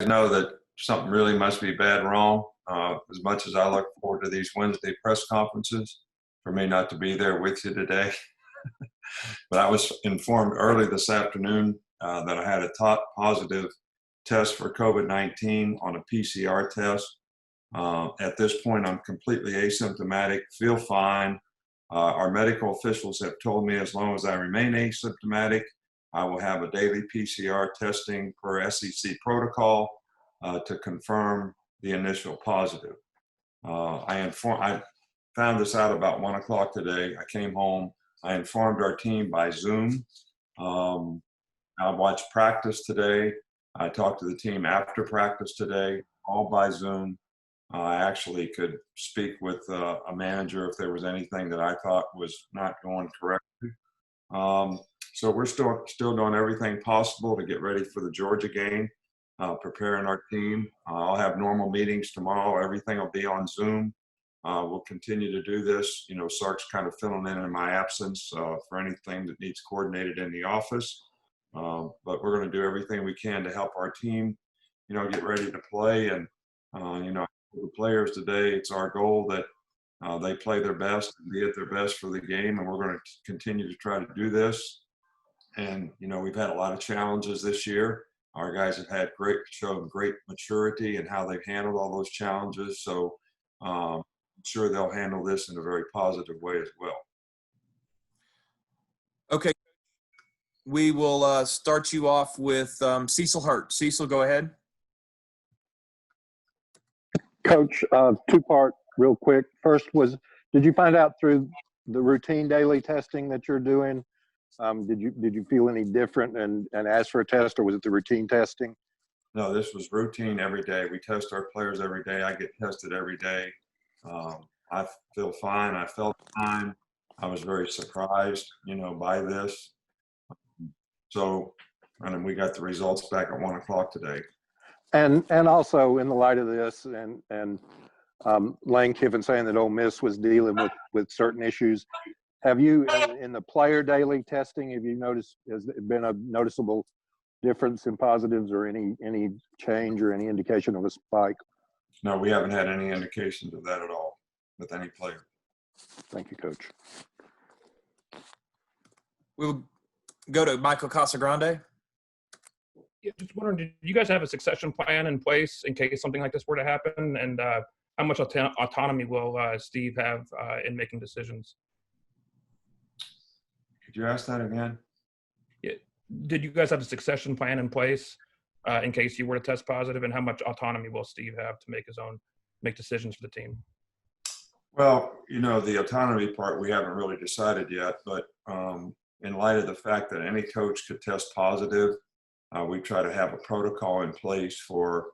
know that something really must be bad wrong. As much as I look forward to these Wednesday press conferences, for me not to be there with you today. But I was informed early this afternoon that I had a positive test for COVID-19 on a PCR test. At this point, I'm completely asymptomatic, feel fine. Our medical officials have told me as long as I remain asymptomatic, I will have a daily PCR testing per SEC protocol to confirm the initial positive. I found this out about 1 o'clock today. I came home. I informed our team by Zoom. I watched practice today. I talked to the team after practice today, all by Zoom. I actually could speak with a manager if there was anything that I thought was not going correctly. So we're still doing everything possible to get ready for the Georgia game, preparing our team. I'll have normal meetings tomorrow. Everything will be on Zoom. We'll continue to do this. You know, Sark's kind of filling in my absence for anything that needs coordinated in the office. But we're going to do everything we can to help our team, you know, get ready to play. And, you know, the players today, it's our goal that they play their best and be at their best for the game. And we're going to continue to try to do this. And, you know, we've had a lot of challenges this year. Our guys have shown great maturity in how they've handled all those challenges. So I'm sure they'll handle this in a very positive way as well. Okay. We will start you off with Cecil Hurt. Cecil, go ahead. Coach, two-part real quick. First was, did you find out through the routine daily testing that you're doing, did you feel any different and ask for a test, or was it the routine testing? No, this was routine every day. We test our players every day. I get tested every day. I feel fine. I felt fine. I was very surprised, you know, by this. So, and we got the results back at 1 o'clock today. And also in the light of this and Lane Kiffin saying that Ole Miss was dealing with certain issues, have you, in the player daily testing, have you noticed, has there been a noticeable difference in positives or any change or any indication of a spike? No, we haven't had any indications of that at all with any player. Thank you, Coach. We'll go to Michael Casagrande. Yeah, just wondering, did you guys have a succession plan in place in case something like this were to happen? And how much autonomy will Steve have in making decisions? Could you ask that again? Yeah. Did you guys have a succession plan in place in case you were to test positive? And how much autonomy will Steve have to make decisions for the team? Well, you know, the autonomy part we haven't really decided yet, but in light of the fact that any coach could test positive, we try to have a protocol in place for,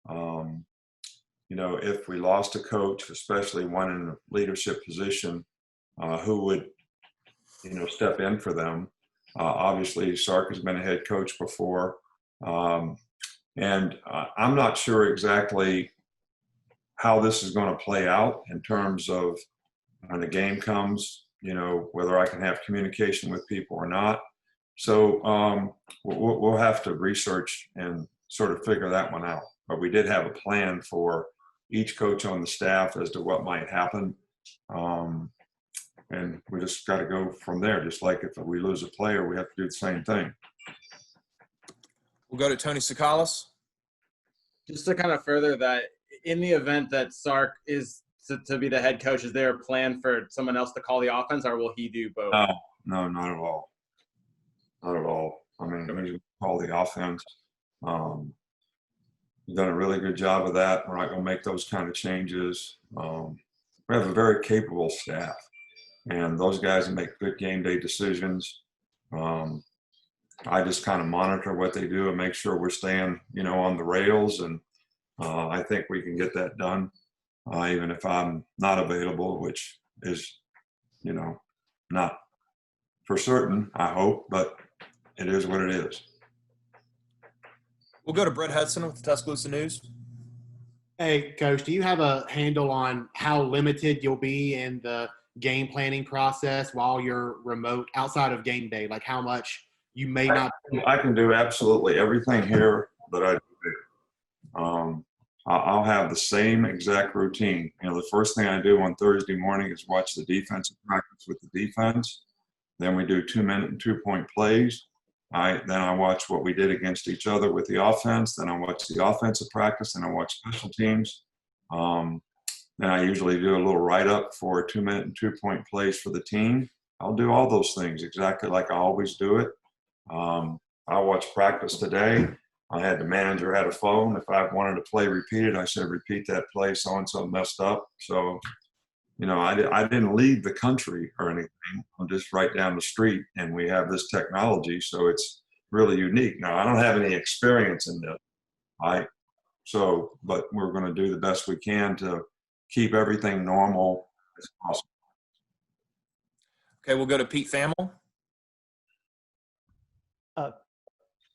you know, if we lost a coach, especially one in a leadership position, who would, you know, step in for them. Obviously, Sark has been a head coach before. And I'm not sure exactly how this is going to play out in terms of when the game comes, you know, whether I can have communication with people or not. So we'll have to research and sort of figure that one out. But we did have a plan for each coach on the staff as to what might happen. And we just got to go from there. Just like if we lose a player, we have to do the same thing. We'll go to Tony Sakalas. Just to kind of further that, in the event that Sark is to be the head coach, is there a plan for someone else to call the offense, or will he do both? No, not at all. Not at all. I mean, we're going to call the offense. We've done a really good job of that. We're not going to make those kind of changes. We have a very capable staff, and those guys make good game day decisions. I just kind of monitor what they do and make sure we're staying, you know, on the rails. And I think we can get that done, even if I'm not available, which is, you know, not for certain, I hope, but it is what it is. We'll go to Brett Hudson with the Tuscaloosa News. Hey, Coach, do you have a handle on how limited you'll be in the game planning process while you're remote outside of game day? Like how much you may not. I can do absolutely everything here that I do there. I'll have the same exact routine. You know, the first thing I do on Thursday morning is watch the defensive practice with the defense. Then we do 2-minute and 2-point plays. Then I watch what we did against each other with the offense. Then I watch the offensive practice. Then I watch special teams. Then I usually do a little write-up for 2-minute and 2-point plays for the team. I'll do all those things exactly like I always do it. I watched practice today. I had the manager had a phone. If I wanted to play repeated, I said, repeat that play. So-and-so messed up. So, you know, I didn't leave the country or anything. I'm just right down the street, and we have this technology. So it's really unique. Now, I don't have any experience in this. But we're going to do the best we can to keep everything normal as possible. Okay, we'll go to Pete Thamel.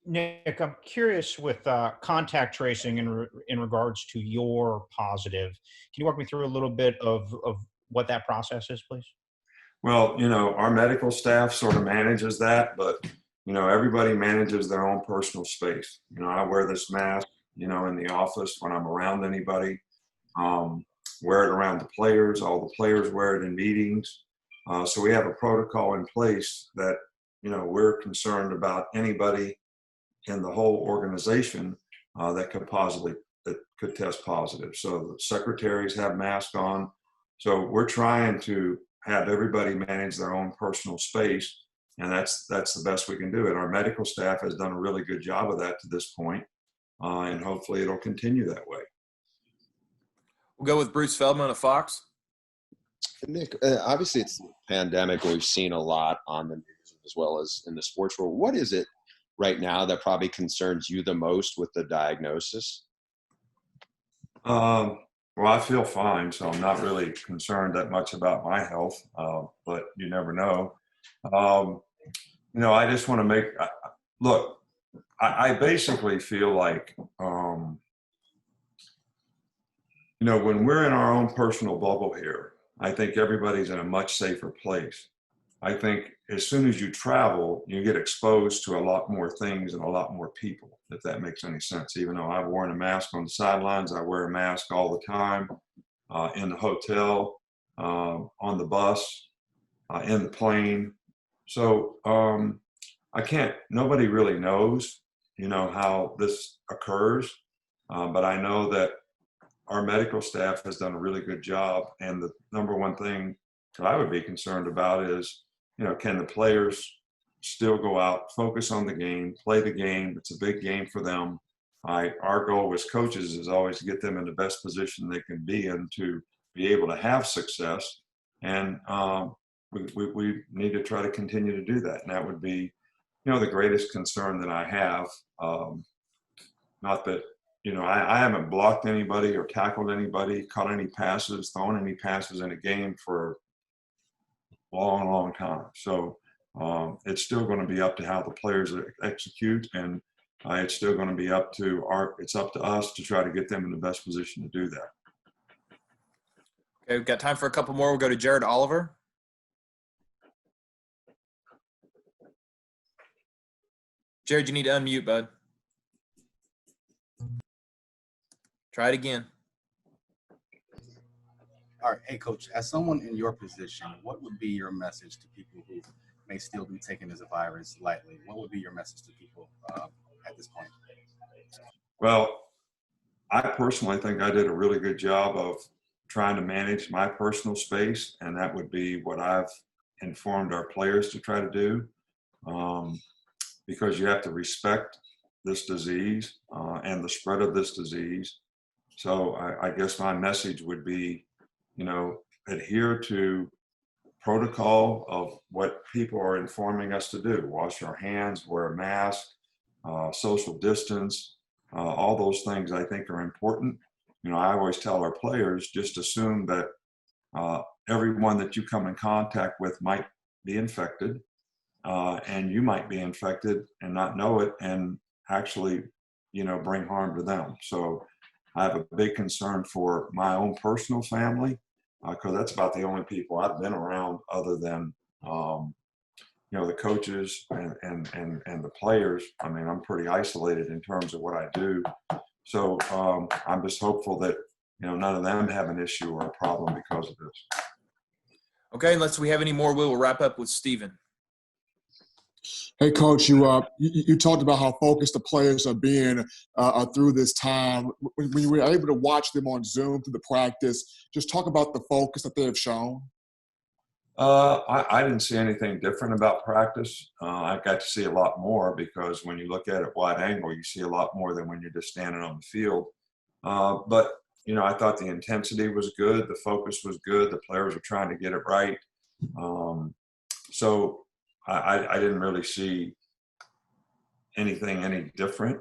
Nick, I'm curious with contact tracing in regards to your positive. Can you walk me through a little bit of what that process is, please? Well, you know, our medical staff sort of manages that, but, you know, everybody manages their own personal space. You know, I wear this mask, you know, in the office when I'm around anybody, wear it around the players. All the players wear it in meetings. So we have a protocol in place that, you know, we're concerned about anybody in the whole organization that could test positive. So the secretaries have masks on. So we're trying to have everybody manage their own personal space, and that's the best we can do it. Our medical staff has done a really good job of that to this point, and hopefully it'll continue that way. We'll go with Bruce Feldman of Fox. Nick, obviously it's a pandemic. We've seen a lot on the news as well as in the sports world. What is it right now that probably concerns you the most with the diagnosis? Well, I feel fine, so I'm not really concerned that much about my health, but you never know. You know, I just want to look, I basically feel like, you know, when we're in our own personal bubble here, I think everybody's in a much safer place. I think as soon as you travel, you get exposed to a lot more things and a lot more people, if that makes any sense. Even though I've worn a mask on the sidelines, I wear a mask all the time, in the hotel, on the bus, in the plane. So nobody really knows, you know, how this occurs. But I know that our medical staff has done a really good job. And the number one thing that I would be concerned about is, you know, can the players still go out, focus on the game, play the game? It's a big game for them. Our goal as coaches is always to get them in the best position they can be in to be able to have success. And we need to try to continue to do that. And that would be, you know, the greatest concern that I have. Not that, you know, I haven't blocked anybody or tackled anybody, caught any passes, thrown any passes in a game for long time. So it's still going to be up to how the players execute, and it's still going to be up to us to try to get them in the best position to do that. Okay, we've got time for a couple more. We'll go to Jared Oliver. Jared, you need to unmute, bud. Try it again. All right. Hey, Coach, as someone in your position, what would be your message to people who may still be taking this virus lightly? What would be your message to people at this point? Well, I personally think I did a really good job of trying to manage my personal space, and that would be what I've informed our players to try to do, because you have to respect this disease and the spread of this disease. So I guess my message would be, you know, adhere to protocol of what people are informing us to do. Wash our hands, wear a mask, social distance, all those things I think are important. You know, I always tell our players, just assume that everyone that you come in contact with might be infected, and you might be infected and not know it and actually, you know, bring harm to them. So I have a big concern for my own personal family, because that's about the only people I've been around other than, you know, the coaches and the players. I mean, I'm pretty isolated in terms of what I do. So I'm just hopeful that, none of them have an issue or a problem because of this. Okay, unless we have any more, we will wrap up with Steven. Hey, Coach, you talked about how focused the players are being through this time. When you were able to watch them on Zoom through the practice, just talk about the focus that they have shown. I didn't see anything different about practice. I got to see a lot more because when you look at it wide angle, you see a lot more than when you're just standing on the field. But I thought the intensity was good. The focus was good. The players were trying to get it right. So I didn't really see anything any different.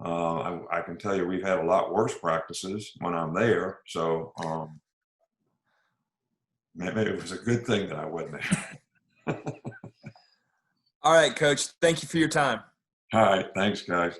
I can tell you we've had a lot worse practices when I'm there. So maybe it was a good thing that I wasn't there. All right, Coach. Thank you for your time. All right. Thanks, guys.